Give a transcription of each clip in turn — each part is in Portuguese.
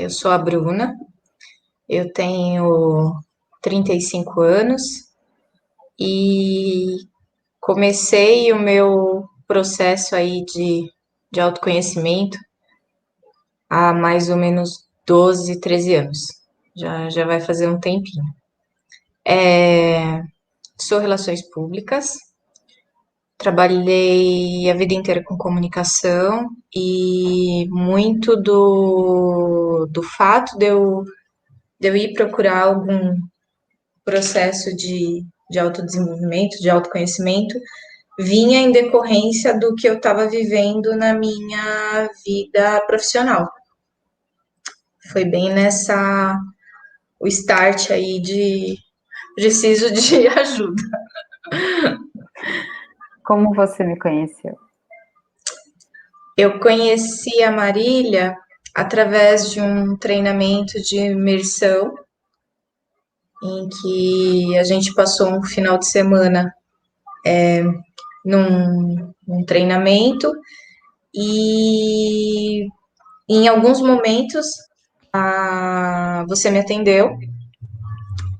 Eu sou a Bruna, eu tenho 35 anos e comecei o meu processo aí de autoconhecimento há mais ou menos 12, 13 anos. Já vai fazer um tempinho. Sou relações públicas, trabalhei a vida inteira com comunicação e muito do fato de eu ir procurar algum processo de autodesenvolvimento, de autoconhecimento, vinha em decorrência do que eu estava vivendo na minha vida profissional. Foi bem nessa o start aí de preciso de ajuda. Como você me conheceu? Eu conheci a Marília através de um treinamento de imersão em que a gente passou um final de semana num treinamento e em alguns momentos você me atendeu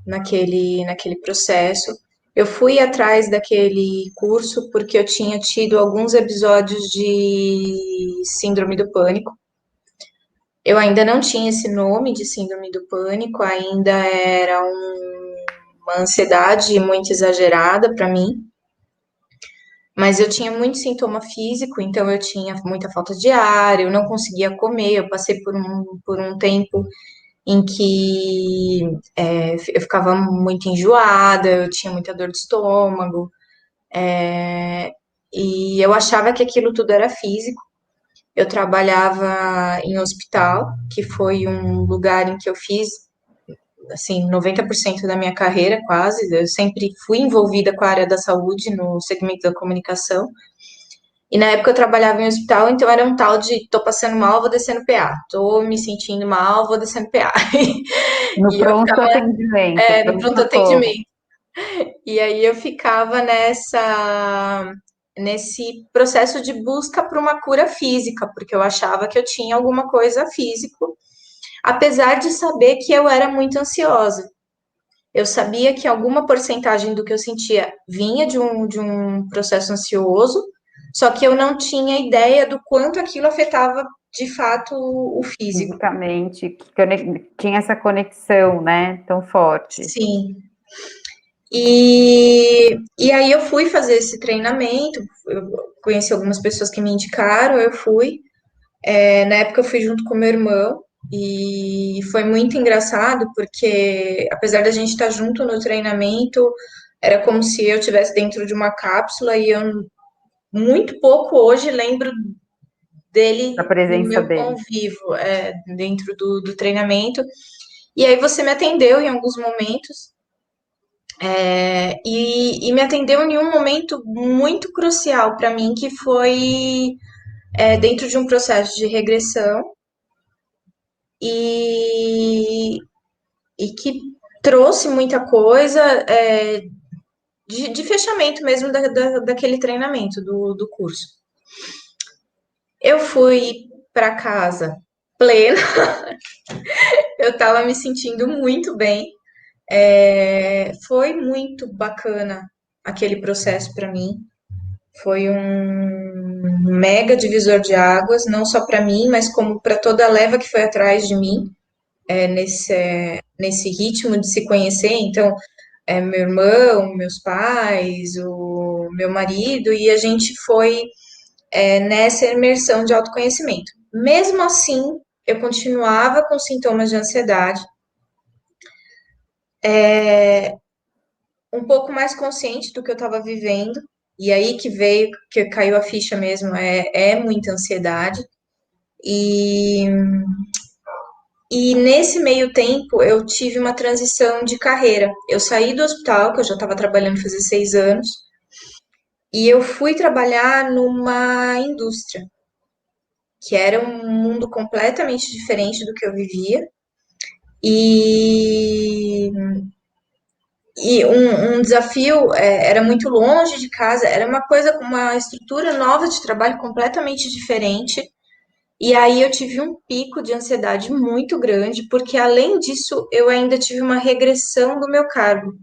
naquele processo. Eu fui atrás daquele curso porque eu tinha tido alguns episódios de síndrome do pânico. Eu ainda não tinha esse nome de síndrome do pânico, ainda era uma ansiedade muito exagerada para mim, mas eu tinha muito sintoma físico, então eu tinha muita falta de ar, eu não conseguia comer, eu passei por um tempo em que eu ficava muito enjoada, eu tinha muita dor de estômago, e eu achava que aquilo tudo era físico. Eu trabalhava em hospital, que foi um lugar em que eu fiz, assim, 90% da minha carreira, quase. Eu sempre fui envolvida com a área da saúde, no segmento da comunicação. E na época eu trabalhava em hospital, então era um tal de tô passando mal, vou descendo PA. Tô me sentindo mal, vou descendo PA. No E eu pronto ficava atendimento, no pronto pronto socorro. atendimento. E aí eu ficava nesse processo de busca por uma cura física, porque eu achava que eu tinha alguma coisa físico, apesar de saber que eu era muito ansiosa. Eu sabia que alguma porcentagem do que eu sentia vinha de um processo ansioso, só que eu não tinha ideia do quanto aquilo afetava de fato o físico. Fisicamente, tinha essa conexão, né, tão forte. Sim. E aí eu fui fazer esse treinamento, eu conheci algumas pessoas que me indicaram, eu fui. Na época eu fui junto com meu irmão e foi muito engraçado porque apesar da gente estar junto no treinamento, era como se eu estivesse dentro de uma cápsula e eu muito pouco hoje lembro A dele no presença meu dele. convívio dentro do treinamento. E aí você me atendeu em alguns momentos e me atendeu em um momento muito crucial para mim, que foi dentro de um processo de regressão e, e que trouxe muita coisa de fechamento mesmo daquele treinamento, do curso. Eu fui para casa plena, eu estava me sentindo muito bem. Foi muito bacana aquele processo para mim. Foi um mega divisor de águas, não só para mim, mas como para toda a leva que foi atrás de mim, nesse ritmo de se conhecer. Então, meu irmão, meus pais, o meu marido, e a gente foi nessa imersão de autoconhecimento. Mesmo assim, eu continuava com sintomas de ansiedade, um pouco mais consciente do que eu estava vivendo, e aí que veio, que caiu a ficha mesmo, é muita ansiedade. E, e nesse meio tempo eu tive uma transição de carreira. Eu saí do hospital, que eu já estava trabalhando fazia 6 anos, e eu fui trabalhar numa indústria, que era um mundo completamente diferente do que eu vivia. E, e um desafio era muito longe de casa, era uma coisa com uma estrutura nova de trabalho completamente diferente. E aí eu tive um pico de ansiedade muito grande, porque além disso, eu ainda tive uma regressão do meu cargo.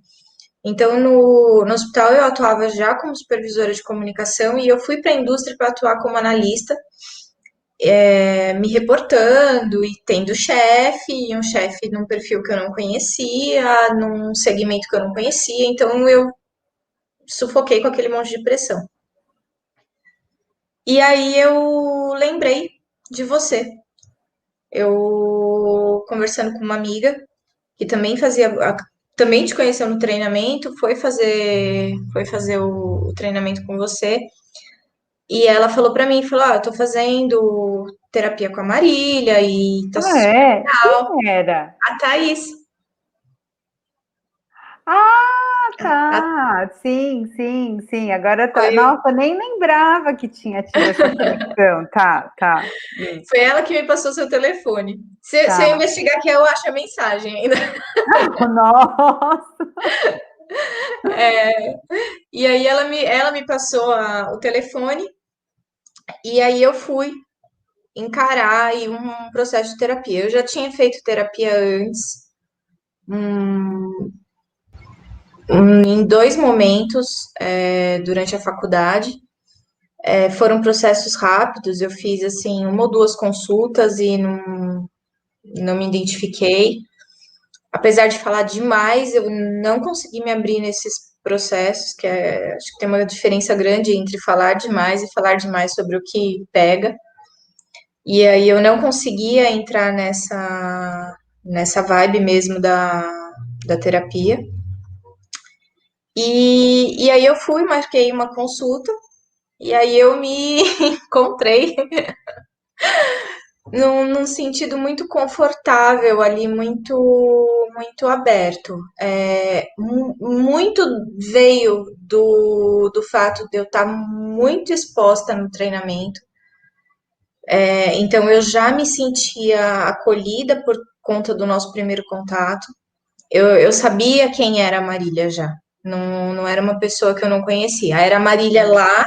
Então, no hospital eu atuava já como supervisora de comunicação e eu fui para a indústria para atuar como analista, me reportando e tendo chefe, e um chefe num perfil que eu não conhecia, num segmento que eu não conhecia, então eu sufoquei com aquele monte de pressão. E aí eu lembrei de você. Eu conversando com uma amiga que também também te conheceu no treinamento, foi fazer o treinamento com você. E ela falou pra mim, falou, eu tô fazendo terapia com a Marília e tá Ah, super é? legal. Quem era? A Thaís, Ah, a, tá. Sim, sim, sim. Agora tá. foi, Nossa, eu nem lembrava que tinha tido essa conexão. Tá, tá. foi ela que me passou seu telefone. Se eu Tá. investigar aqui, eu acho a mensagem ainda. Nossa. E aí ela me passou o telefone e aí eu fui encarar aí um processo de terapia. Eu já tinha feito terapia antes, em dois momentos, durante a faculdade. Foram processos rápidos, eu fiz assim uma ou duas consultas e não me identifiquei. Apesar de falar demais, eu não consegui me abrir nesses processos, acho que tem uma diferença grande entre falar demais e falar demais sobre o que pega. E aí eu não conseguia entrar nessa vibe mesmo da terapia. E aí eu fui, marquei uma consulta, e aí eu me encontrei num sentido muito confortável ali, muito aberto. Muito veio do fato de eu estar muito exposta no treinamento. Então eu já me sentia acolhida por conta do nosso primeiro contato. Eu sabia quem era a Marília já. Não era uma pessoa que eu não conhecia. Era a Marília lá,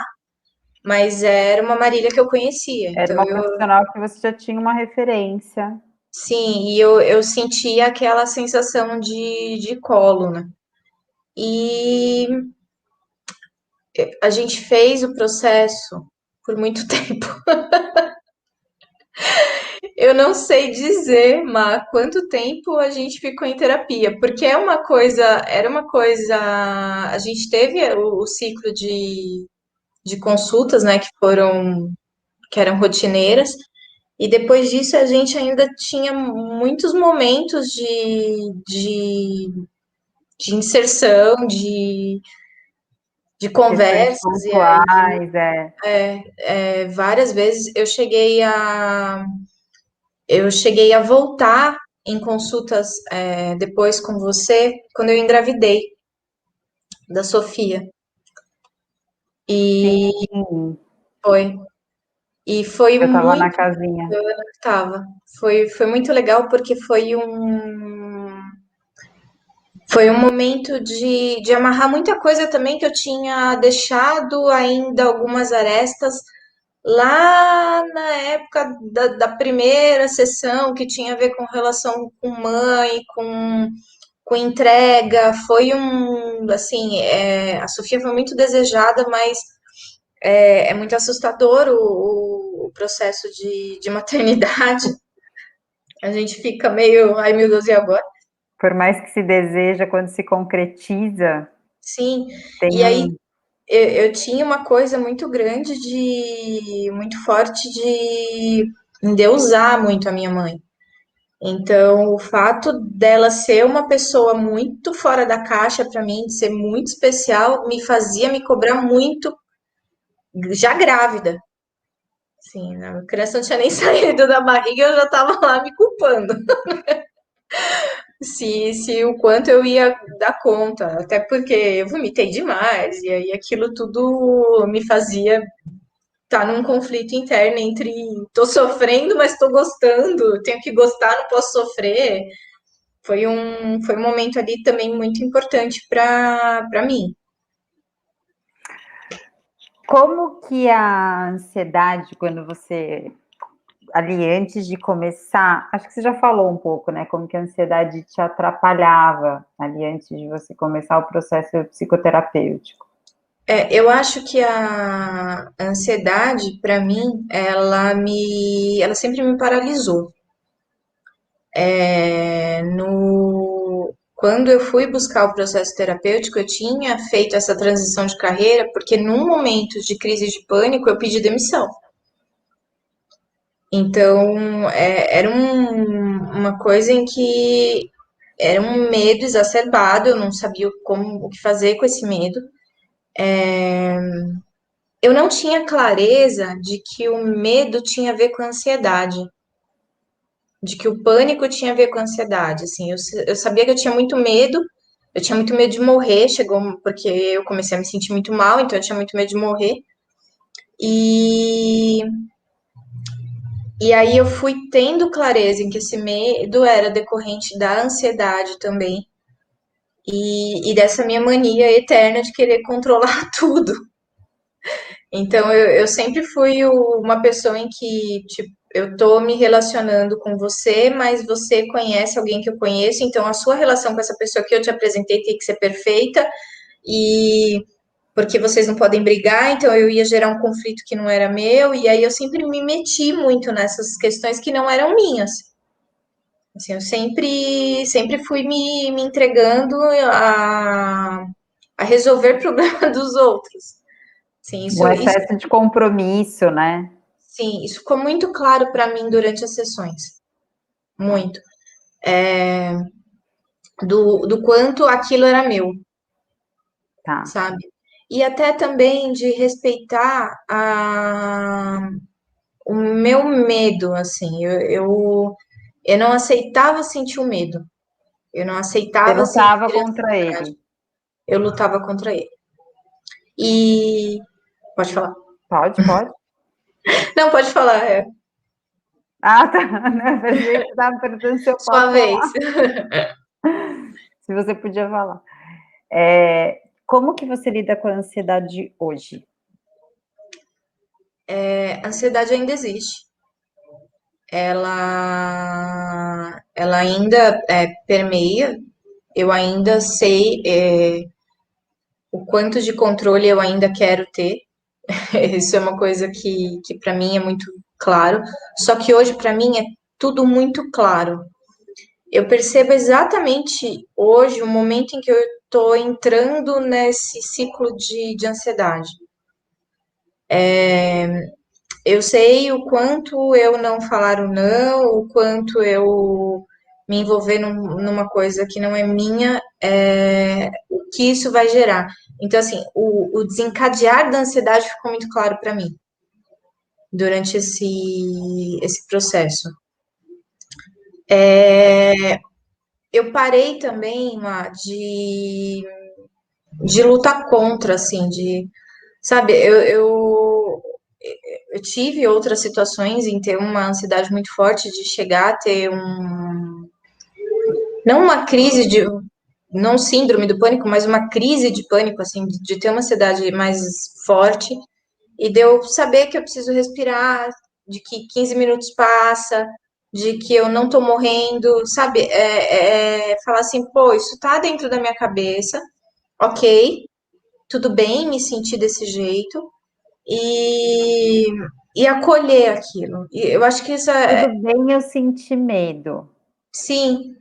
mas era uma Marília que eu conhecia. Era Então uma profissional que você já tinha uma referência. sim, e eu sentia aquela sensação de colo, né? E a gente fez o processo por muito tempo. Eu não sei dizer, mas quanto tempo a gente ficou em terapia, porque era uma coisa, a gente teve o ciclo de consultas, né, que eram rotineiras, e depois disso a gente ainda tinha muitos momentos de inserção, de Questões conversas, e aí pontuais, é. várias vezes eu cheguei a voltar em consultas depois com você, quando eu engravidei da Sofia. E Sim, foi. E foi eu estava na muito casinha. tava. Foi muito legal porque foi um momento de amarrar muita coisa também que eu tinha deixado ainda algumas arestas lá na época da primeira sessão, que tinha a ver com relação com mãe, com entrega. Foi assim, a Sofia foi muito desejada, mas é muito assustador o processo de maternidade. A gente fica meio, ai meu Deus, e agora? Por mais que se deseja, quando se concretiza, Sim, tem e aí um. eu tinha uma coisa muito grande muito forte de endeusar muito a minha mãe. Então, o fato dela ser uma pessoa muito fora da caixa para mim, de ser muito especial, me fazia me cobrar muito, já grávida. Sim, né? A criança não tinha nem saído da barriga, eu já estava lá me culpando. Se o quanto eu ia dar conta, até porque eu vomitei demais, e aí aquilo tudo me fazia estar num conflito interno entre tô sofrendo, mas tô gostando, tenho que gostar, não posso sofrer. Foi um momento ali também muito importante para mim. Como que a ansiedade, quando você ali antes de começar, acho que você já falou um pouco, né, como que a ansiedade te atrapalhava ali antes de você começar o processo psicoterapêutico. Eu acho que a ansiedade, para mim, ela sempre me paralisou. Quando eu fui buscar o processo terapêutico, eu tinha feito essa transição de carreira, porque num momento de crise de pânico, eu pedi demissão. Então, uma coisa em que era um medo exacerbado, eu não sabia o que fazer com esse medo. Eu não tinha clareza de que o medo tinha a ver com a ansiedade, de que o pânico tinha a ver com a ansiedade. Assim, eu sabia que eu tinha muito medo de morrer, porque eu comecei a me sentir muito mal, então eu tinha muito medo de morrer. E, e aí eu fui tendo clareza em que esse medo era decorrente da ansiedade também, e dessa minha mania eterna de querer controlar tudo. Então, eu sempre fui uma pessoa em que, tipo, eu tô me relacionando com você, mas você conhece alguém que eu conheço, então a sua relação com essa pessoa que eu te apresentei tem que ser perfeita, e porque vocês não podem brigar, então eu ia gerar um conflito que não era meu, e aí eu sempre me meti muito nessas questões que não eram minhas. Assim, eu sempre fui me entregando a resolver problema dos outros. Sim, Um excesso de compromisso, né? sim, isso ficou muito claro para mim durante as sessões. Tá, Muito. Do quanto aquilo era meu, tá. sabe? E até também de respeitar o meu medo, assim. Eu não aceitava sentir o medo. Eu não Você aceitava lutava sentir a contra ansiedade. ele. Eu lutava contra ele. E. Pode falar. Pode, pode. Não, pode falar. Ah, tá. Não, parecia que você estava perguntando se eu Sua posso vez. falar. Se você podia falar. Como que você lida com a ansiedade hoje? A ansiedade ainda existe. Ela ainda permeia. Eu ainda sei o quanto de controle eu ainda quero ter. Isso é uma coisa que para mim é muito claro. Só que hoje, para mim, é tudo muito claro. Eu percebo exatamente hoje o momento em que eu estou entrando nesse ciclo de ansiedade. Eu sei o quanto eu não falar o não, o quanto eu me envolver numa coisa que não é minha, o que isso vai gerar. Então, assim, o desencadear da ansiedade ficou muito claro para mim durante esse processo. Eu parei também, Má, de lutar contra, assim, sabe, eu tive outras situações em ter uma ansiedade muito forte de chegar a ter não uma crise não síndrome do pânico, mas uma crise de pânico, assim, de ter uma ansiedade mais forte, e de eu saber que eu preciso respirar, de que 15 minutos passa, de que eu não tô morrendo, sabe? Falar assim, pô, isso tá dentro da minha cabeça, ok, tudo bem me sentir desse jeito, e, e acolher aquilo. E eu acho que isso Tudo bem eu sentir medo. sim,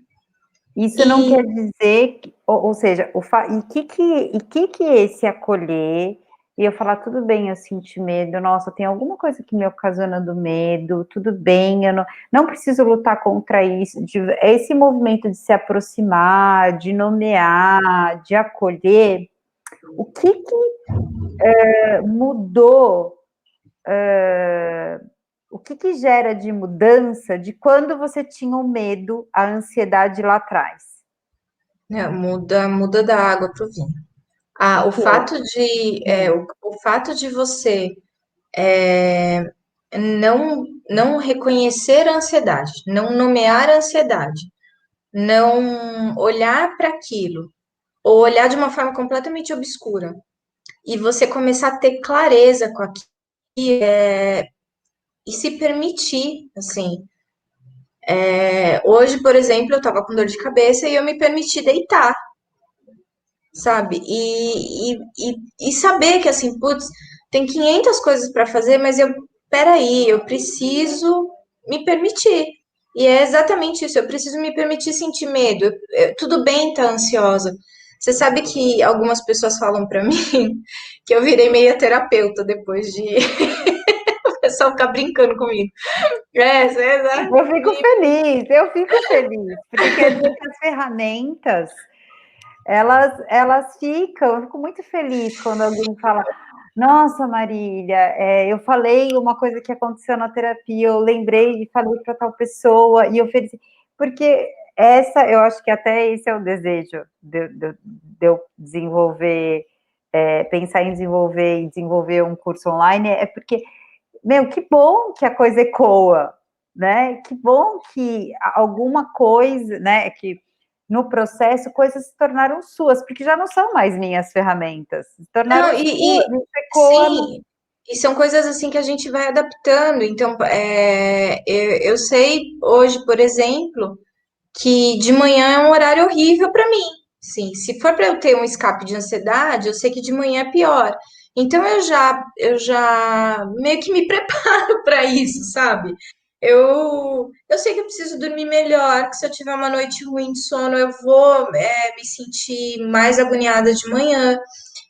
Isso não e quer dizer, ou seja, e que esse acolher e eu falar, tudo bem, eu senti medo, nossa, tem alguma coisa que me ocasionando medo, tudo bem, eu não preciso lutar contra isso, é esse movimento de se aproximar, de nomear, de acolher, o que mudou, o que gera de mudança de quando você tinha o medo, a ansiedade lá atrás? né, muda da água para o vinho. O O que é? fato Hum. o fato de você não reconhecer a ansiedade, não nomear a ansiedade, não olhar para aquilo, ou olhar de uma forma completamente obscura, e você começar a ter clareza com aquilo, e se permitir, assim. Hoje, por exemplo, eu tava com dor de cabeça e eu me permiti deitar, sabe? E saber que, assim, putz, tem 500 coisas para fazer, mas peraí, eu preciso me permitir. E é exatamente isso, eu preciso me permitir sentir medo. Tudo bem estar ansiosa. Você sabe que algumas pessoas falam para mim que eu virei meia terapeuta depois de o pessoal ficar brincando comigo. Eu fico feliz, porque quer dizer que as ferramentas, elas ficam, eu fico muito feliz quando alguém fala, nossa, Marília, eu falei uma coisa que aconteceu na terapia, eu lembrei e falei para tal pessoa, e ofereci, porque eu acho que até esse é o desejo de eu desenvolver, pensar em desenvolver e desenvolver um curso online, é porque meu, que bom que a coisa ecoa, né? Que bom que alguma coisa, né? Que no processo coisas se tornaram suas, porque já não são mais minhas ferramentas, se tornaram Não, suas, isso ecoa. sim, e são coisas assim que a gente vai adaptando. Então, eu sei hoje, por exemplo, que de manhã é um horário horrível para mim. Sim, se for para eu ter um escape de ansiedade, eu sei que de manhã é pior. Então eu já meio que me preparo para isso, sabe? Eu sei que eu preciso dormir melhor, que se eu tiver uma noite ruim de sono, eu vou me sentir mais agoniada de manhã.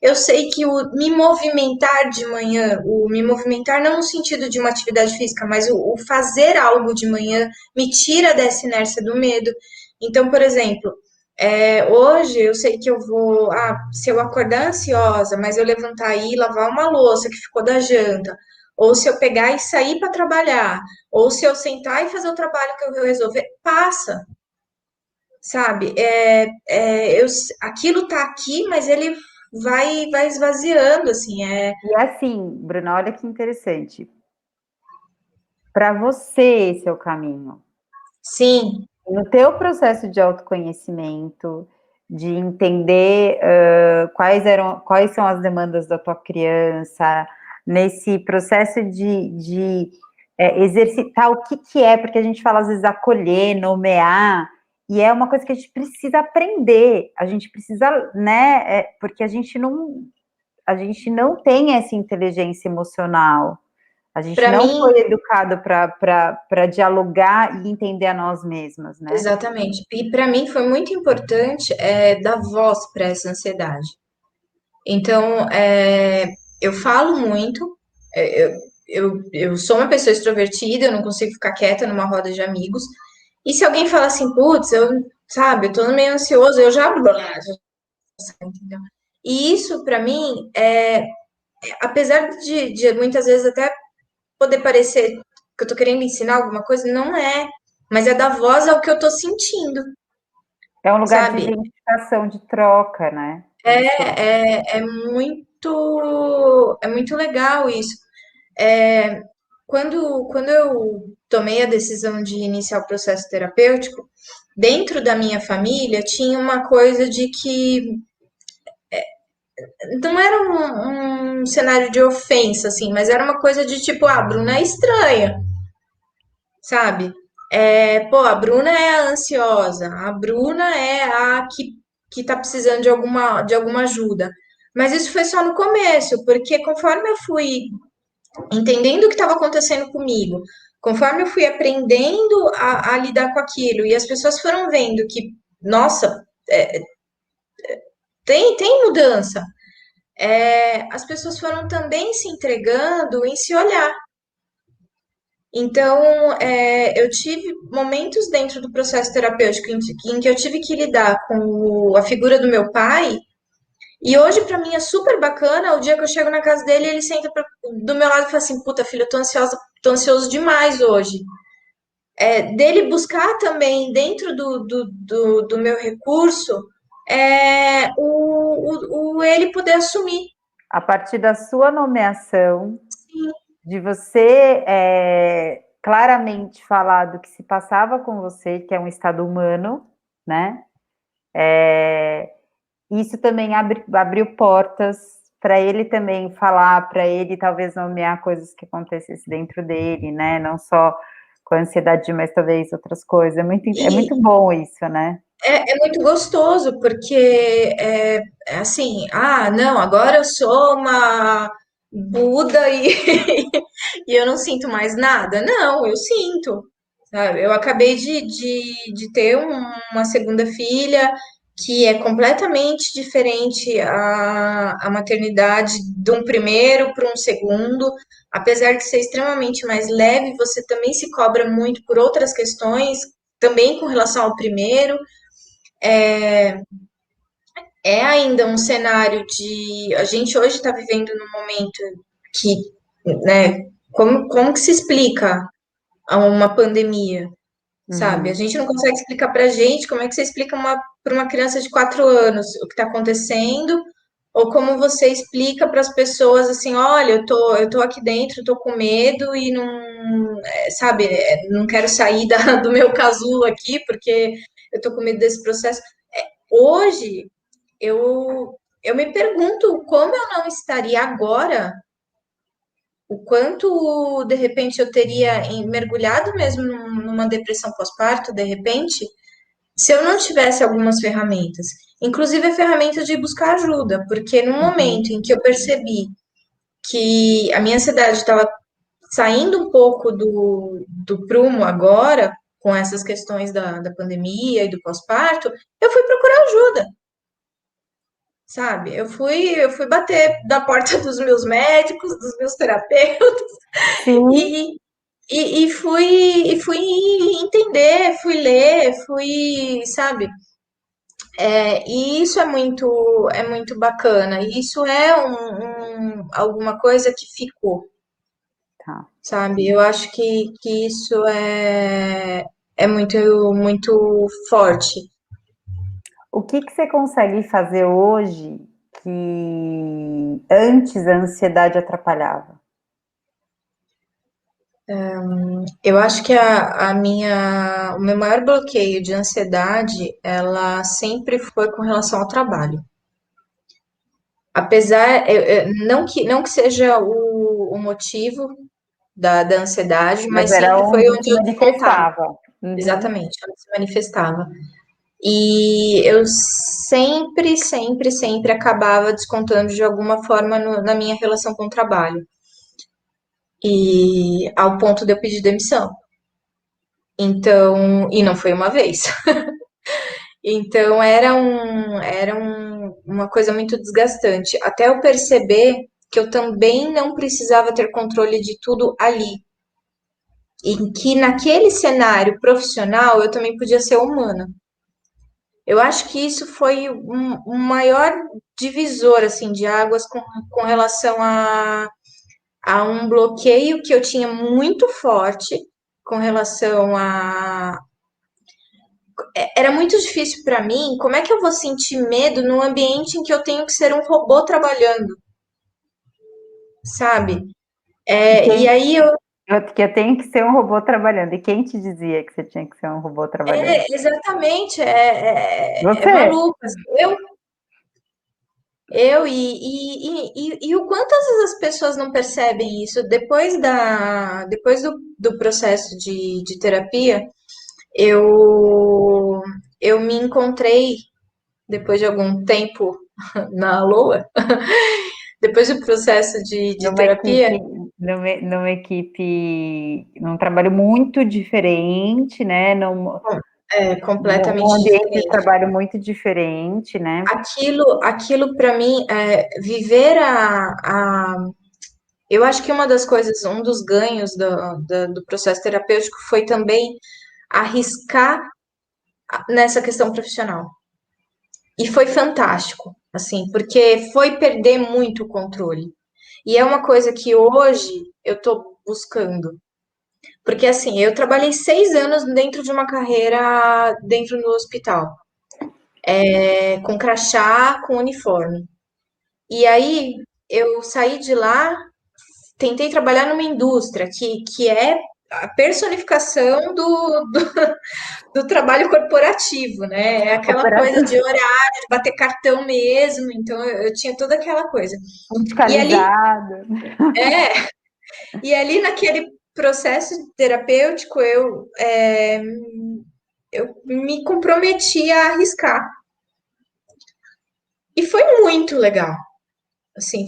Eu sei que o me movimentar de manhã, o me movimentar não no sentido de uma atividade física, mas o fazer algo de manhã me tira dessa inércia do medo. Então, por exemplo, hoje eu sei que eu vou, se eu acordar ansiosa, mas eu levantar e ir lavar uma louça que ficou da janta, ou se eu pegar e sair para trabalhar, ou se eu sentar e fazer o trabalho que eu resolver, passa, sabe? Aquilo tá aqui, mas ele vai esvaziando, assim, E assim, Bruna, olha que interessante. Para você, esse é o caminho. sim, No teu processo de autoconhecimento, de entender quais são as demandas da tua criança, nesse processo de exercitar o que é, porque a gente fala às vezes acolher, nomear, e é uma coisa que a gente precisa aprender, a gente precisa, né, porque a gente não tem essa inteligência emocional. A gente para não mim, foi educado para dialogar e entender a nós mesmas, né? exatamente. E para mim foi muito importante dar voz para essa ansiedade. Então, eu falo muito, eu sou uma pessoa extrovertida, eu não consigo ficar quieta numa roda de amigos. E se alguém fala assim, putz, sabe, eu tô meio ansioso, eu entendeu? E isso, para mim, apesar de muitas vezes até poder parecer que eu tô querendo ensinar alguma coisa, não é. Mas é dar voz ao que eu tô sentindo, É um lugar de sabe? identificação, de troca, né? É muito legal isso. É, quando eu tomei a decisão de iniciar o processo terapêutico, dentro da minha família tinha uma coisa de que não era um cenário de ofensa, assim, mas era uma coisa de tipo, a Bruna é estranha, sabe? Pô, a Bruna é a ansiosa, a Bruna é a que tá precisando de alguma ajuda. Mas isso foi só no começo, porque conforme eu fui entendendo o que estava acontecendo comigo, conforme eu fui aprendendo a lidar com aquilo, e as pessoas foram vendo que, nossa, tem mudança, as pessoas foram também se entregando em se olhar. Então, eu tive momentos dentro do processo terapêutico em que eu tive que lidar com a figura do meu pai. E hoje, pra mim, é super bacana o dia que eu chego na casa dele e ele senta do meu lado e fala assim: Puta, filha, eu tô ansiosa, tô ansioso demais hoje. Dele buscar também, dentro do meu recurso, o ele poder assumir. A partir da sua nomeação, de você claramente falar do que se passava com você, que é um estado humano, né? Isso também abriu portas para ele também falar, para ele talvez nomear coisas que acontecessem dentro dele, né? Não só com a ansiedade, mas talvez outras coisas. É E muito bom isso, né? é muito gostoso, porque é assim, ah, não, agora eu sou uma Buda e, e eu não sinto mais nada. Não, eu sinto, sabe? Eu acabei de ter uma segunda filha que é completamente diferente a maternidade de um primeiro para um segundo. Apesar de ser extremamente mais leve, você também se cobra muito por outras questões, também com relação ao primeiro. É ainda um cenário de. A gente hoje está vivendo num momento que, né, como que se explica a uma pandemia, sabe? A Uhum. gente não consegue explicar para a gente como é que você explica para uma criança de 4 anos o que está acontecendo, ou como você explica para as pessoas assim, olha, eu tô aqui dentro, tô com medo e não, sabe, não quero sair do meu casulo aqui porque eu tô com medo desse processo. Hoje, eu me pergunto como eu não estaria agora, o quanto de repente eu teria mergulhado mesmo numa depressão pós-parto, de repente, se eu não tivesse algumas ferramentas, inclusive a ferramenta de buscar ajuda, porque no Uhum. momento em que eu percebi que a minha ansiedade estava saindo um pouco do prumo agora, com essas questões da pandemia e do pós-parto, eu fui procurar ajuda. Sabe? Eu fui bater da porta dos meus médicos, dos meus terapeutas Sim, e, e fui entender, fui ler, sabe? E isso é muito bacana. E isso é alguma coisa que ficou, tá. sabe? Eu acho que isso é muito, muito forte. O que que você consegue fazer hoje que antes a ansiedade atrapalhava? Eu acho que o meu maior bloqueio de ansiedade, ela sempre foi com relação ao trabalho. Apesar, não que seja o motivo da ansiedade, Mas mas era sempre foi onde onde se eu descontava. manifestava. Uhum. Exatamente, onde se manifestava. E eu sempre, sempre, sempre acabava descontando de alguma forma na minha relação com o trabalho. E ao ponto de eu pedir demissão. Então, e não foi uma vez. Então uma coisa muito desgastante. Até eu perceber que eu também não precisava ter controle de tudo ali. E que naquele cenário profissional eu também podia ser humana. Eu acho que isso foi um maior divisor assim, de águas com relação a um bloqueio que eu tinha muito forte com relação a, era muito difícil para mim. Como é que eu vou sentir medo num ambiente em que eu tenho que ser um robô trabalhando, sabe? E E quem, aí eu, que eu tenho que ser um robô trabalhando. E quem te dizia que você tinha que ser um robô trabalhando? exatamente, é Você. maluco. Assim, e o quanto às vezes as pessoas não percebem isso depois do processo de terapia, eu, eu me encontrei depois de algum tempo na Lua, depois do processo de Numa terapia. equipe, numa equipe, num trabalho muito diferente, né? Num Completamente ambiente de diferente. trabalho muito diferente, né? Aquilo para mim, viver eu acho que uma das coisas, um dos ganhos do processo terapêutico foi também arriscar nessa questão profissional. E foi fantástico, assim, porque foi perder muito o controle. E é uma coisa que hoje eu tô buscando. Porque, assim, eu trabalhei 6 anos dentro de uma carreira dentro do hospital, com crachá, com uniforme. E aí eu saí de lá, tentei trabalhar numa indústria que é a personificação do trabalho corporativo, né? É aquela coisa de horário, de bater cartão mesmo, então eu tinha toda aquela coisa. E ali, Radicalizado. é, e ali naquele processo terapêutico, eu me comprometi a arriscar. E foi muito legal. Assim,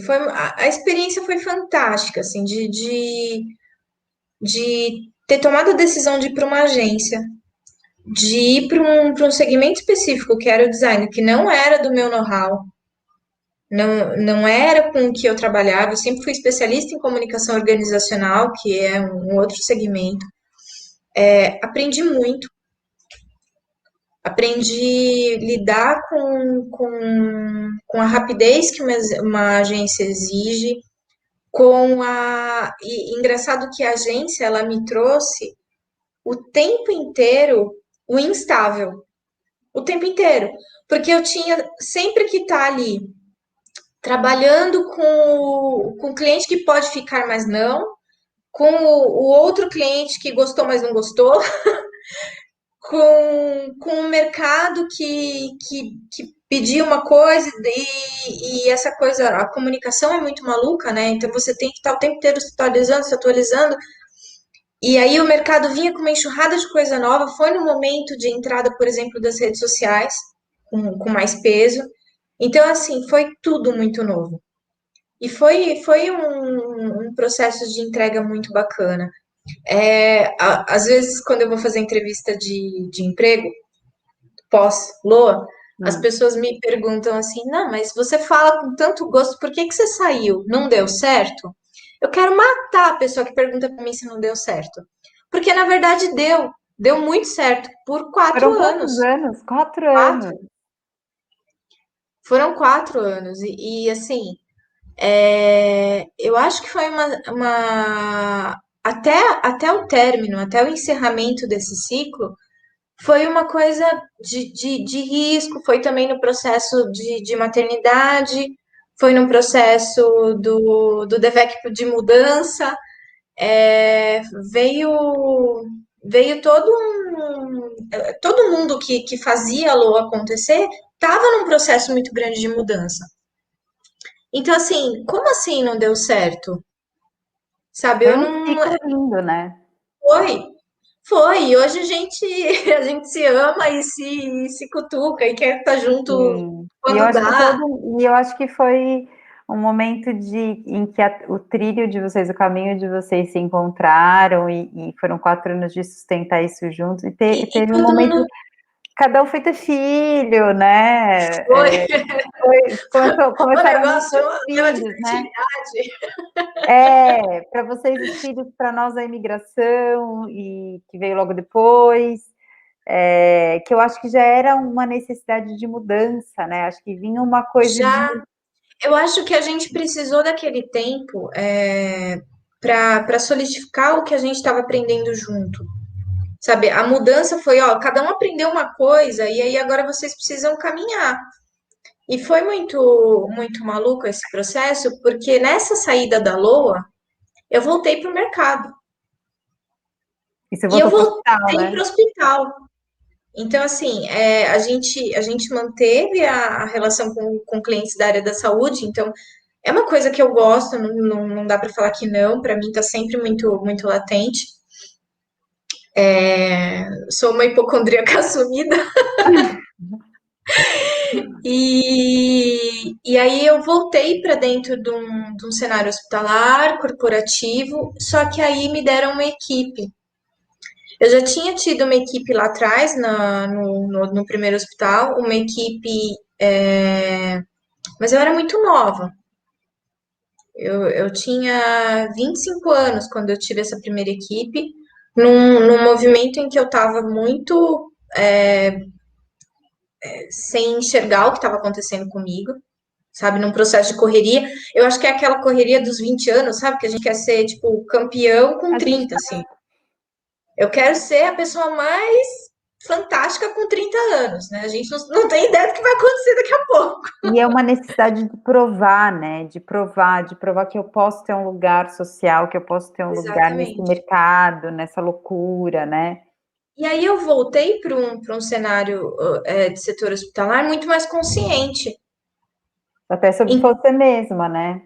a experiência foi fantástica, assim, de ter tomado a decisão de ir para uma agência, de ir para um segmento específico, que era o design, que não era do meu know-how, não era com o que eu trabalhava, eu sempre fui especialista em comunicação organizacional, que é um outro segmento. Aprendi muito, aprendi a lidar com a rapidez que uma agência exige, engraçado que a agência, ela me trouxe o tempo inteiro o instável, o tempo inteiro, porque eu tinha sempre que estar ali trabalhando com o cliente que pode ficar, mas não, com o outro cliente que gostou, mas não gostou, com o mercado que pedia uma coisa e essa coisa, a comunicação é muito maluca, né? Então você tem que estar o tempo inteiro se atualizando. E aí o mercado vinha com uma enxurrada de coisa nova. Foi no momento de entrada, por exemplo, das redes sociais, com mais peso. Então, assim, foi tudo muito novo. E foi um processo de entrega muito bacana. Às vezes, quando eu vou fazer entrevista de emprego, pós-LOA, as Hum. pessoas me perguntam assim: não, mas você fala com tanto gosto, por que que você saiu? Não deu certo? Eu quero matar a pessoa que pergunta para mim se não deu certo. Porque na verdade deu muito certo por quatro Foram quantos anos. anos? 4 Quatro? anos. Foram 4 anos. E assim, eu acho que foi até o término, até o encerramento desse ciclo, foi uma coisa de risco, foi também no processo de maternidade, foi no processo do DEVEC de mudança, é, veio veio todo mundo que fazia a LOA acontecer estava num processo muito grande de mudança. Então, assim, como assim não deu certo? Sabe, Foi eu um não. ciclo lindo, né? Foi, foi. E hoje a gente se ama e se cutuca e quer estar junto Sim. quando dá. E eu acho que foi um momento em que o trilho de vocês, o caminho de vocês se encontraram e foram 4 anos de sustentar isso juntos e E teve um todo momento, mundo cada um foi ter filho, né? foi. O Começaram a negócio nascer os deu a filhos, né? fertilidade. Para vocês os filhos, para nós a imigração e que veio logo depois. Que eu acho que já era uma necessidade de mudança, né? Acho que vinha uma coisa de. Já, eu acho que a gente precisou daquele tempo para solidificar o que a gente estava aprendendo junto. Sabe, a mudança foi, ó, cada um aprendeu uma coisa e aí agora vocês precisam caminhar. E foi muito maluco esse processo, porque nessa saída da LOA, eu voltei para o mercado. E você E eu voltou para o hospital, voltei para né? o hospital. Então, assim, a gente manteve a relação com clientes da área da saúde, então é uma coisa que eu gosto, não dá para falar que não, para mim está sempre muito latente. Sou uma hipocondríaca assumida. E aí eu voltei para dentro de um cenário hospitalar, corporativo, só que aí me deram uma equipe. Eu já tinha tido uma equipe lá atrás, no primeiro hospital, uma equipe, mas eu era muito nova. Eu tinha 25 anos quando eu tive essa primeira equipe, num movimento em que eu estava muito sem enxergar o que estava acontecendo comigo, sabe? Num processo de correria. Eu acho que é aquela correria dos 20 anos, sabe? Que a gente quer ser, tipo, campeão com A gente 30, assim. Eu quero ser a pessoa mais fantástica com 30 anos, né? A gente não tem ideia do que vai acontecer daqui a pouco. E é uma necessidade de provar, né? De provar que eu posso ter um lugar social, que eu posso ter um lugar nesse Exatamente. mercado, nessa loucura, né? E aí eu voltei para um cenário de setor hospitalar muito mais consciente. Até sobre Em- você mesma, né?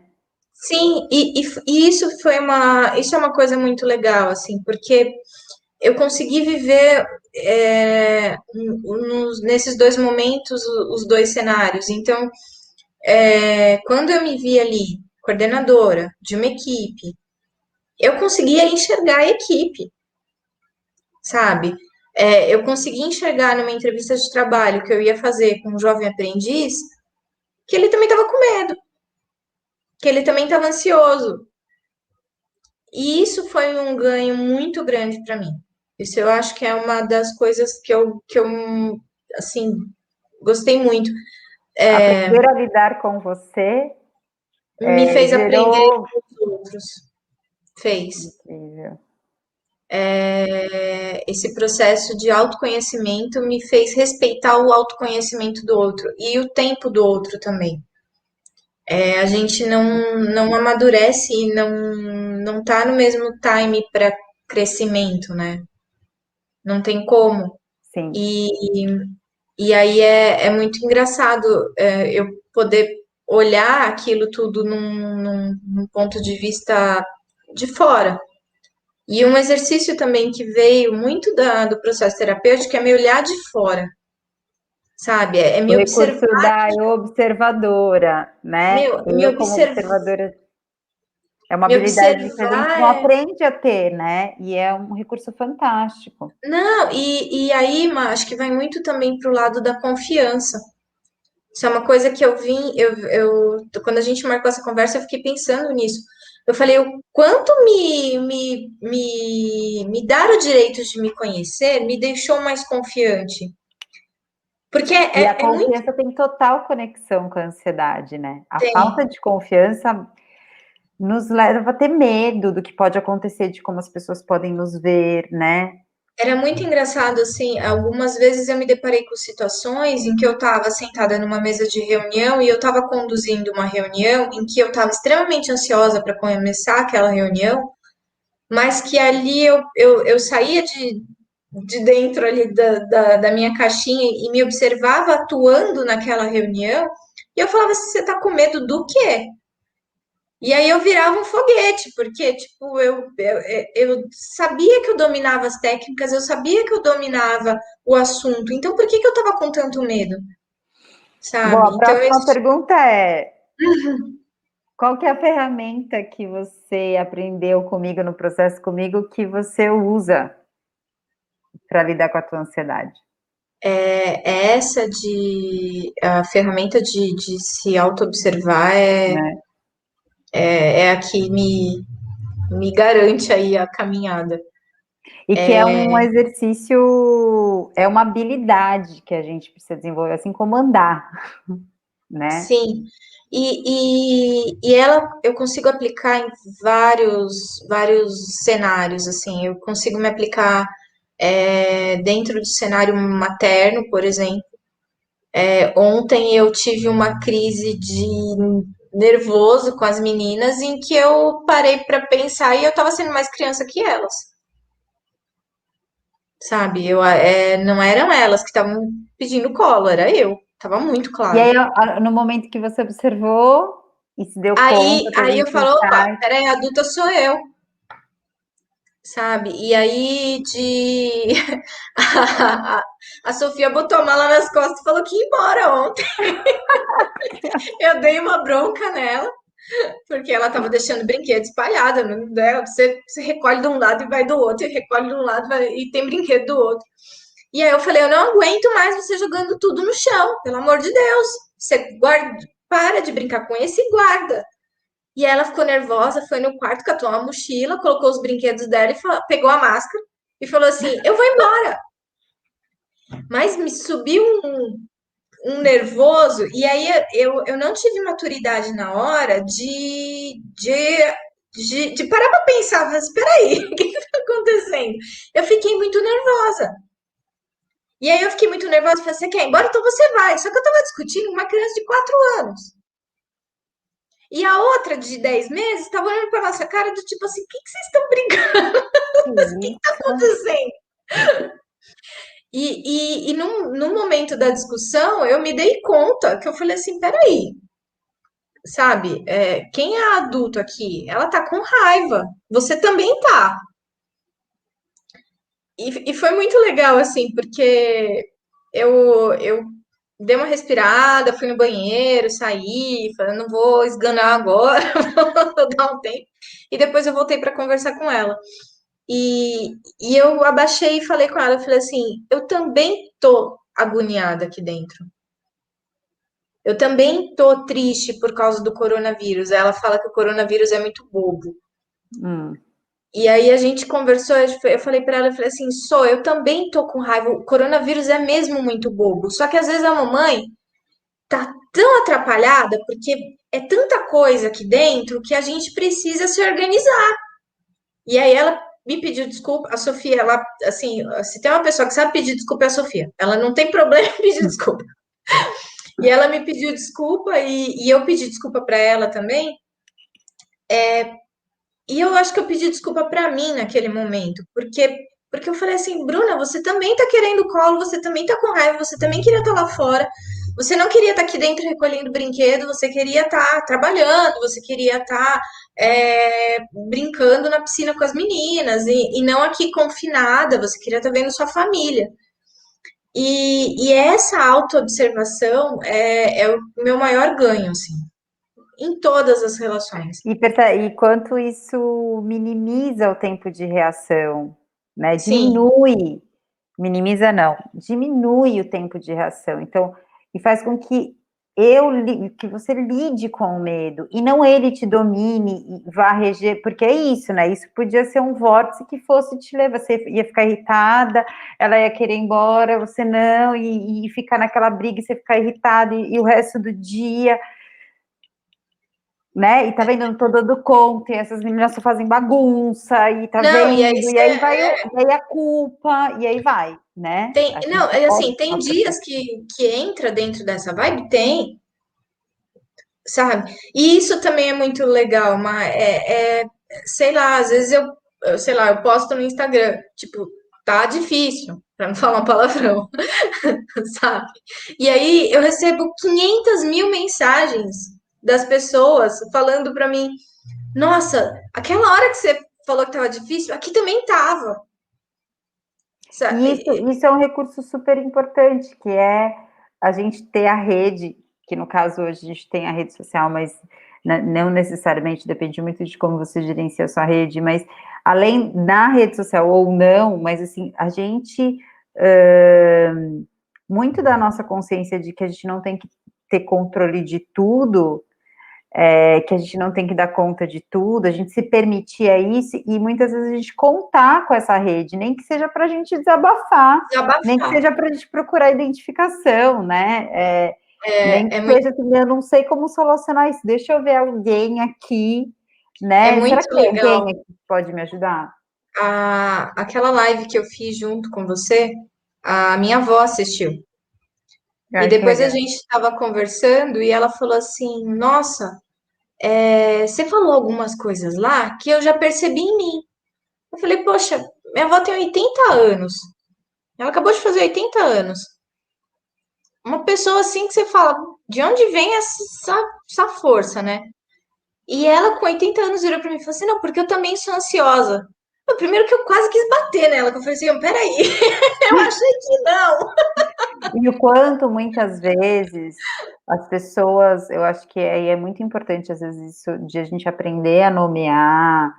sim, e isso é uma coisa muito legal, assim, porque eu consegui viver nesses dois momentos os dois cenários. Então, quando eu me vi ali, coordenadora de uma equipe, eu conseguia enxergar a equipe, sabe? Eu consegui enxergar numa entrevista de trabalho que eu ia fazer com um jovem aprendiz que ele também estava com medo, que ele também estava ansioso. E isso foi um ganho muito grande para mim. Isso eu acho que é uma das coisas que eu assim, gostei muito. Aprender a lidar com você Me fez aprender gerou. com os outros. Fez. Incrível. Esse processo de autoconhecimento me fez respeitar o autoconhecimento do outro e o tempo do outro também. A gente não amadurece e não tá no mesmo time para crescimento, né? Não tem como. Sim. E, e aí é muito engraçado eu poder olhar aquilo tudo num ponto de vista de fora. E um exercício também que veio muito do processo terapêutico é me olhar de fora, sabe? É O me recurso observar, da eu observadora, né? me Eu, como observar, observadora, é uma me habilidade que a gente observar. não aprende a ter, né? E é um recurso fantástico. Não, e aí, Ma, acho que vai muito também pro lado da confiança. Isso é uma coisa que quando a gente marcou essa conversa, eu fiquei pensando nisso. Eu falei, o quanto me dar o direito de me conhecer me deixou mais confiante. Porque E a é muito. confiança tem total conexão com a ansiedade, né? A falta de confiança nos leva a ter medo do que pode acontecer, de como as pessoas podem nos ver, né? Era muito engraçado, assim, algumas vezes eu me deparei com situações em que eu estava sentada numa mesa de reunião e eu estava conduzindo uma reunião em que eu estava extremamente ansiosa para começar aquela reunião, mas que ali eu saía de dentro ali da minha caixinha e me observava atuando naquela reunião e eu falava assim, você está com medo do quê? E aí eu virava um foguete, porque, tipo, eu sabia que eu dominava as técnicas, eu sabia que eu dominava o assunto, então por que que eu tava com tanto medo, Bom, sabe? a Então, próxima pergunta é: qual que é a ferramenta que você aprendeu comigo no processo comigo que você usa para lidar com a tua ansiedade? essa a ferramenta de se auto-observar Né? é a que me garante aí a caminhada. E que é um exercício, é uma habilidade que a gente precisa desenvolver, assim como andar, né? Sim, e ela eu consigo aplicar em vários cenários, assim, eu consigo me aplicar dentro do cenário materno, por exemplo. Ontem eu tive uma crise de nervoso com as meninas em que eu parei para pensar e eu estava sendo mais criança que elas, sabe? Não eram elas que estavam pedindo colo, era eu. Tava muito E claro. aí, no momento que você observou e se deu Aí, conta, teve aí eu esse falo, opa, insight, peraí, adulta sou eu. Sabe? E aí a Sofia botou a mala nas costas e falou que ia embora ontem. Eu dei uma bronca nela, porque ela tava deixando brinquedo espalhado, né? Você recolhe de um lado e vai do outro, e recolhe de um lado e tem brinquedo do outro. E aí eu falei, eu não aguento mais você jogando tudo no chão, pelo amor de Deus. Você guarda, para de brincar com esse e guarda. E ela ficou nervosa, foi no quarto, catou uma mochila, colocou os brinquedos dela e pegou a máscara e falou assim: eu vou embora. Mas me subiu um nervoso, e aí eu não tive maturidade na hora de parar para pensar, mas espera aí, o que está acontecendo? Eu fiquei muito nervosa. E aí eu fiquei muito nervosa, falei, você quer ir embora? Então você vai. Só que eu tava discutindo com uma criança de 4 anos. E a outra de 10 meses tava olhando pra nossa cara do tipo assim, o que que vocês estão brigando? Que O que que tá isso? acontecendo? E num momento da discussão, eu me dei conta que eu falei assim, peraí, sabe? Quem é adulto aqui? Ela tá com raiva. Você também tá. E foi muito legal, assim, porque eu dei uma respirada, fui no banheiro, saí, falei, não vou esganar agora, vou dar um tempo. E depois eu voltei para conversar com ela. E eu abaixei e falei com ela, eu falei assim, eu também tô agoniada aqui dentro. Eu também tô triste por causa do coronavírus. Ela fala que o coronavírus é muito bobo. Hum. E aí a gente conversou, eu falei pra ela, eu falei assim, eu também tô com raiva. O coronavírus é mesmo muito bobo. Só que às vezes a mamãe tá tão atrapalhada porque é tanta coisa aqui dentro que a gente precisa se organizar. E aí ela me pediu desculpa, a Sofia, ela, assim, se tem uma pessoa que sabe pedir desculpa é a Sofia. Ela não tem problema em pedir desculpa. E ela me pediu desculpa e eu pedi desculpa pra ela também. E eu acho que eu pedi desculpa pra mim naquele momento, porque eu falei assim, Bruna, você também tá querendo colo, você também tá com raiva, você também queria estar lá fora. Você não queria estar aqui dentro recolhendo brinquedo, você queria estar trabalhando, você queria estar brincando na piscina com as meninas e não aqui confinada, você queria estar vendo sua família. E essa autoobservação é o meu maior ganho, assim, em todas as relações. E quanto isso minimiza o tempo de reação, né? Sim, Minimiza não, diminui o tempo de reação. Então, e faz com que que você lide com o medo e não ele te domine e vá reger, porque é isso, né? Isso podia ser um vórtice que fosse te levar, você ia ficar irritada, ela ia querer ir embora, você não, e ficar naquela briga e você ficar irritada e o resto do dia, né? E tá vendo, eu não tô dando conta, e essas meninas só fazem bagunça, e tá não, e aí vendo, e aí vai, e aí a culpa, e aí vai, né? tem, A não, gente é pode assim, tem passar por dias que entra dentro dessa vibe, tem, sabe? E isso também é muito legal, mas sei lá, às vezes sei lá, eu posto no Instagram, tipo, tá difícil, pra não falar um palavrão, sabe? E aí eu recebo 500 mil mensagens das pessoas falando pra mim, nossa, aquela hora que você falou que tava difícil, aqui também tava, E sabe? isso é um recurso super importante, que é a gente ter a rede, que no caso hoje a gente tem a rede social, mas não necessariamente, depende muito de como você gerencia a sua rede, mas além da rede social ou não, mas assim, a gente, muito da nossa consciência de que a gente não tem que ter controle de tudo, que a gente não tem que dar conta de tudo, a gente se permitir a isso e muitas vezes a gente contar com essa rede, nem que seja para a gente desabafar, nem que Desabafar. seja para a gente procurar identificação, né? Nem que É muito, seja assim, eu não sei como solucionar isso, deixa eu ver alguém aqui, é né? Será muito que tem legal. alguém aqui que pode me ajudar? Aquela live que eu fiz junto com você, a minha avó assistiu. E Ai, que depois a legal. gente estava conversando e ela falou assim: Nossa, você falou algumas coisas lá que eu já percebi em mim. Eu falei: Poxa, minha avó tem 80 anos. Ela acabou de fazer 80 anos. Uma pessoa assim que você fala: De onde vem essa força, né? E ela, com 80 anos, virou pra mim e falou assim: Não, porque eu também sou ansiosa. Primeiro que eu quase quis bater nela, que eu falei assim: Peraí, eu achei que não. E o quanto muitas vezes as pessoas, eu acho que é muito importante, às vezes, isso de a gente aprender a nomear,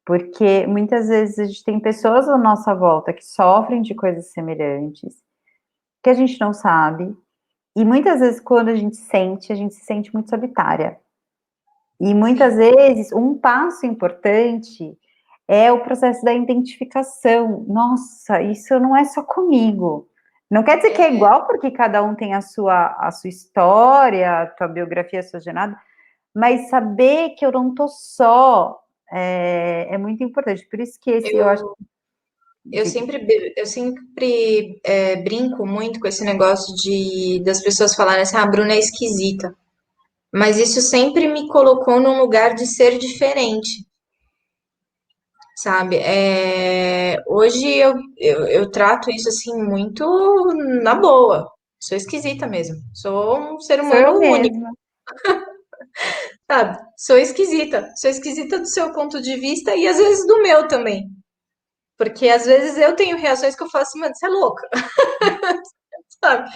porque muitas vezes a gente tem pessoas à nossa volta que sofrem de coisas semelhantes, que a gente não sabe, e muitas vezes quando a gente se sente muito solitária. E muitas Sim, vezes um passo importante é o processo da identificação. Nossa, isso não é só comigo. Não quer dizer que é igual, porque cada um tem a sua história, a sua biografia, a sua jornada, mas saber que eu não estou só é muito importante. Por isso que esse, eu acho, eu, Eu sempre brinco muito com esse negócio das pessoas falarem assim, ah, a Bruna é esquisita. Mas isso sempre me colocou num lugar de ser diferente, sabe? Hoje eu trato isso assim muito na boa. Sou esquisita mesmo. Sou um ser Sou humano eu único, mesma. sabe? Sou esquisita. Sou esquisita do seu ponto de vista e às vezes do meu também. Porque às vezes eu tenho reações que eu faço assim, mano, você é louca, sabe?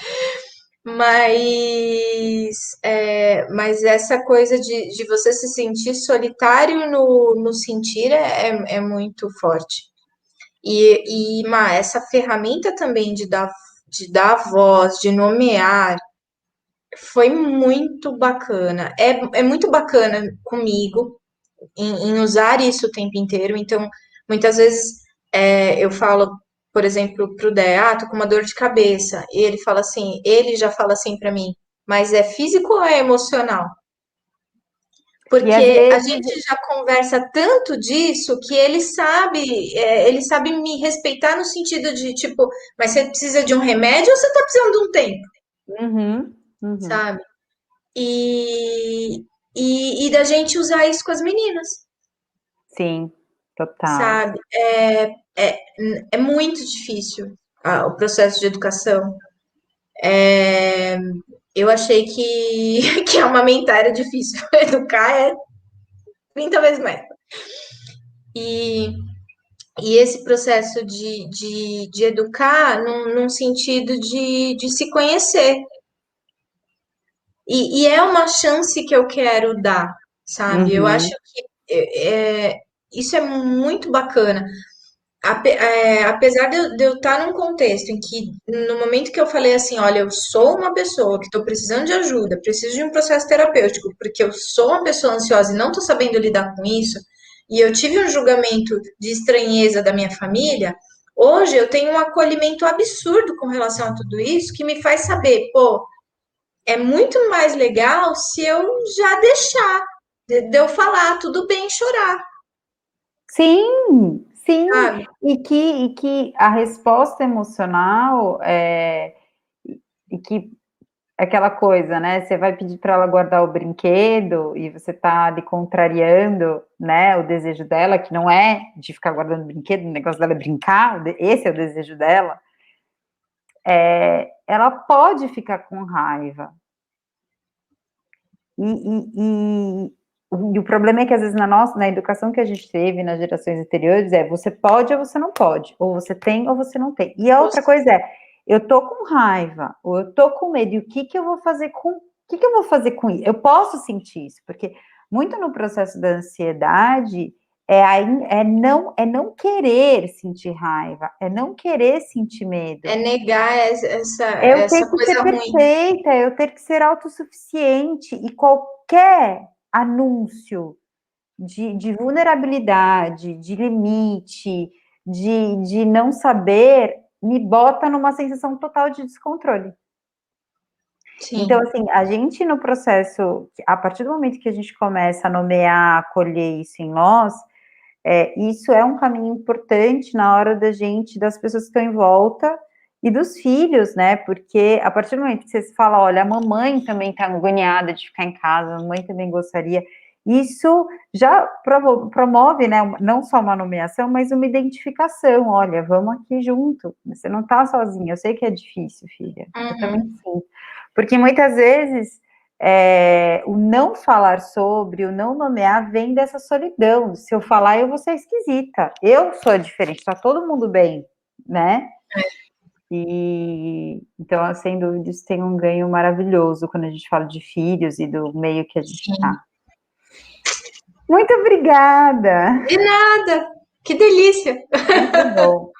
Mas essa coisa de você se sentir solitário no sentir é muito forte. Essa ferramenta também de dar voz, de nomear, foi muito bacana. É muito bacana comigo em usar isso o tempo inteiro. Então, muitas vezes eu falo, por exemplo, pro Dé, ah, tô com uma dor de cabeça. E ele já fala assim pra mim, mas é físico ou é emocional? E às Porque a vezes, gente já conversa tanto disso que ele sabe me respeitar no sentido de tipo, mas você precisa de um remédio ou você tá precisando de um tempo, uhum, uhum, sabe? E, e da gente usar isso com as meninas, sim, total. sabe? É muito difícil o processo de educação. Eu achei que amamentar era difícil, educar é 30 vezes mais. E, e esse processo de educar num sentido de se conhecer. E é uma chance que eu quero dar, sabe? Eu acho Uhum, que isso é muito bacana. Apesar de eu estar num contexto em que, no momento que eu falei assim, olha, eu sou uma pessoa que estou precisando de ajuda, preciso de um processo terapêutico, porque eu sou uma pessoa ansiosa e não estou sabendo lidar com isso, e eu tive um julgamento de estranheza da minha família, hoje eu tenho um acolhimento absurdo com relação a tudo isso, que me faz saber, pô, é muito mais legal se eu já deixar, de eu falar, tudo bem chorar, sim, sim, sabe? e que a resposta emocional e que aquela coisa, né? Você vai pedir para ela guardar o brinquedo e você tá ali contrariando, né, o desejo dela, que não é de ficar guardando brinquedo, o negócio dela é brincar, esse é o desejo dela. Ela pode ficar com raiva. E o problema é que às vezes na educação que a gente teve nas gerações anteriores você pode ou você não pode, ou você tem ou você não tem. E a outra coisa eu tô com raiva, ou eu tô com medo, e o que que eu vou fazer com isso? Eu posso sentir isso, porque muito no processo da ansiedade é não querer sentir raiva, é não querer sentir É medo. negar essa, Eu ter essa que ser coisa ruim. perfeita, eu ter que ser autossuficiente, e qualquer anúncio de vulnerabilidade, de limite, de não saber, me bota numa sensação total de descontrole. Então, Sim, assim, a gente no processo, a partir do momento que a gente começa a nomear, acolher isso em nós, isso é um caminho importante na hora das pessoas que estão em volta e dos filhos, né? Porque a partir do momento que você fala, olha, a mamãe também está agoniada de ficar em casa, a mamãe também gostaria, isso já promove, né? Não só uma nomeação, mas uma identificação. Olha, vamos aqui junto. Você não está sozinha. Eu sei que é difícil, filha. Eu também uhum, sinto. Porque muitas vezes o não falar sobre, o não nomear, vem dessa solidão. Se eu falar, eu vou ser esquisita. Eu sou diferente, está todo mundo bem, né? E então, sem dúvida, isso tem um ganho maravilhoso quando a gente fala de filhos e do meio que a gente sim. está. Muito obrigada! De nada. Que delícia. Sempre bom.